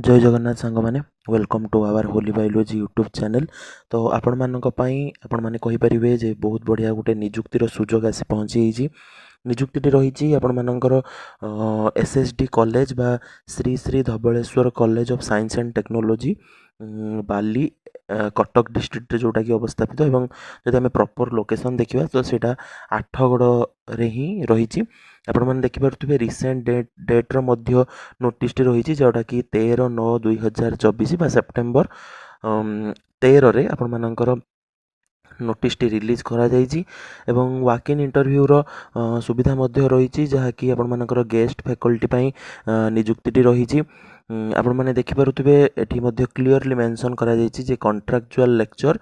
जय जगन्नाथ सांग मैंने welcome to our holy biology YouTube channel. तो आपण मानक पई आपण माने कहि परिबे जे बहुत बढ़िया गोटे निजुक्तिर सुजोग आसी पहुँची। निजुक्ति रही आपण मानकर एसएसडी कॉलेज बा Shri Shri Dhabaleswar college of science and technology Bali Cuttack district जोटा कि अवस्थापित एवं जदि आम प्रॉपर लोकेशन देखा तो सीटा आठगड़ रे ही रही। आपण मैंने देखिपे रिसेंट डेट्र नोटिस रही जोटा कि 13/9/2024 सेप्टेम्बर 13 आपण मानकर नोटिस रिलीज करा जाइछि एवं वॉक इन इंटरव्यू रो सुविधा मध्य रही जहाँकि आपण मानकर गेस्ट फैकल्टी पई निजुक्ति रही। आपण मैंने देखिपे एटी मध्य क्लीयरली मेंशन करा जाइछि जे कॉन्ट्रैक्चुअल लेक्चर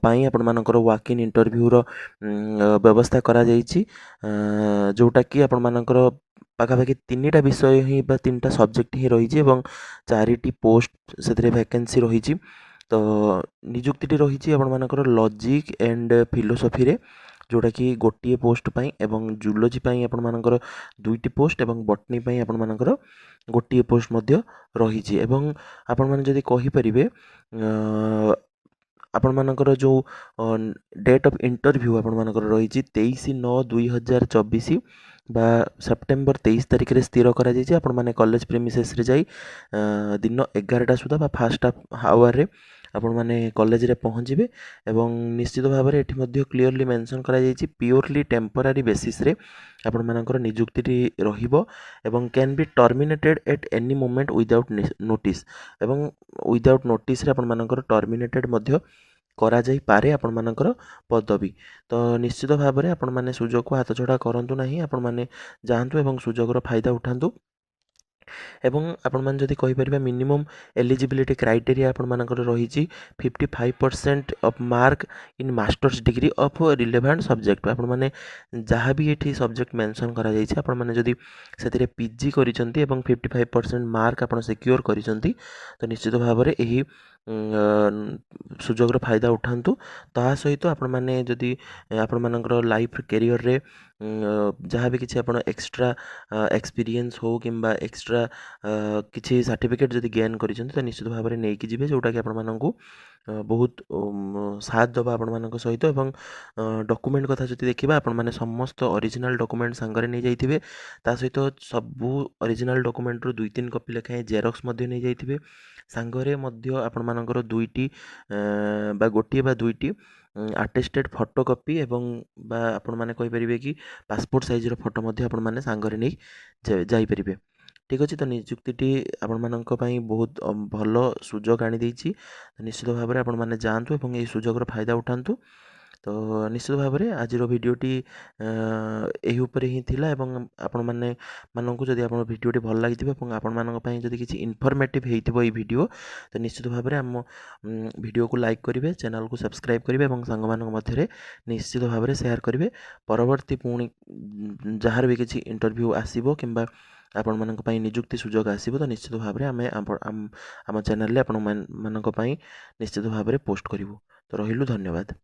पई आपण मानकर वॉक इन इंटरव्यू रो व्यवस्था करा जाइछि जोटा कि आपण मानकर पाखापाखि 3टा विषय ही 3टा सब्जेक्ट ही रही एवं 4टी पोस्ट से वैकेंसी रही। तो निजुक्ति रही आपण मानकर लॉजिक एंड फिलोसफी रे जोटा कि गोटे पोस्ट पाई एवं जूलोजी पाई आपण मानकर 2टी पोस्ट एवं बॉटनी पाई आपण मानकर गोटे पोस्ट मध्य रही। एवं आपण माने जदि कहि परिबे आपण मानकर जो डेट ऑफ इंटरव्यू आपण मानकर रही 23/9/2024 बा सेप्टेम्बर 23 तारिख रे स्थिर करा जाइछि। आपण माने कॉलेज प्रेमिसेस रे जाई दिन 11टा सुधा बा फर्स्ट आवर रे आपण माने कॉलेज रे पहुँचे एवं निश्चित भाव में ये क्लीयरली मेंशन करा जाइछि प्योरली टेम्पररी बेसिस रे आपण मानकर निजुक्ति रहिबो एवं can be terminated at any moment without notice एवं विदाउट नोटिस रे आपण मानकर टर्मिनेटेड मध्य करा जाई पारे आपण मानकर पदवी। तो निश्चित भाव में आपण माने सुजोग को हाथ छड़ा करंतु नहीं, आपण माने जांतु एवं सुजोगर फायदा उठांतु। एवं आपण माने जदि कहि परिबा मिनिमम एलिजिबिलिटी क्राइटेरिया आपण मानकर रही 55% of mark in masters degree of relevant subject. आपण माने जहाँ भी ये सब्जेक्ट मेंशन करा जाइछि आपण माने जदि सेतिरे पीजी करिसंती एवं 55% मार्क आपण सिक्योर करिसंती तो निश्चित भाव में यही सुजोगर फायदा उठांतु। ता सहित आपण माने जदि आपण मानकर लाइफ कैरियर रे जहाँ भी किसी आपण एक्स्ट्रा एक्सपीरियंस हो किंबा एक्स्ट्रा किसी सर्टिफिकेट जदि गेन करिसंती तो निश्चित भाव में नहीं कि जोटा कि आपण मानकु बहुत साथ दबा आपण मानक सहित एवं डॉक्यूमेंट कथा जदि देखिबा आपण माने समस्त ओरिजिनल डॉक्यूमेंट संगरे नहीं जाइथिबे ता सहित सबु ओरिजिनल डॉक्यूमेंट रो 2-3 कॉपी लेखाएं जेरॉक्स मध्य नहीं जाइथिबे सांगरे मध्य आपण मानकर 2टी बा गोटे बा 2टी अटेस्टेड फोटोकॉपी एवं बा आपण माने कहि परिबे कि पासपोर्ट साइज रो फोटो मध्य आपण माने सांगरे नहीं जाई परिबे। ठीक अच्छे। तो निजुक्ति आपण मानक पई बहुत भल सुजोग आनी देछि। निश्चित भाव में आपण माने जानतु एवं ये सुजोगर फायदा उठांतु। तो निश्चित भाव में आज भिडियोटी यही उपर ही थिला एवं आपण माने मानकु जदि आपण भिडियोटी भल लागिथिबो एवं आपण मानक पई जदि किछि इनफॉर्मेटिव हेइथिबो ई भिडियो तो निश्चित भाव में हम भिडियो को लाइक करिवे, चैनल को सब्सक्राइब करिवे एवं संग मानक मध्यरे निश्चित भाव में शेयर करिवे। परवर्ती पुणी जहार भी किछि इंटरव्यू आसीबो किंबा आपण मानक पई निजुक्ति सुजोग आसीबो तो निश्चित भाव में आम चैनल रे आपण मानक पई निश्चित भाव में पोस्ट करिवो। तो रहिलु, धन्यवाद।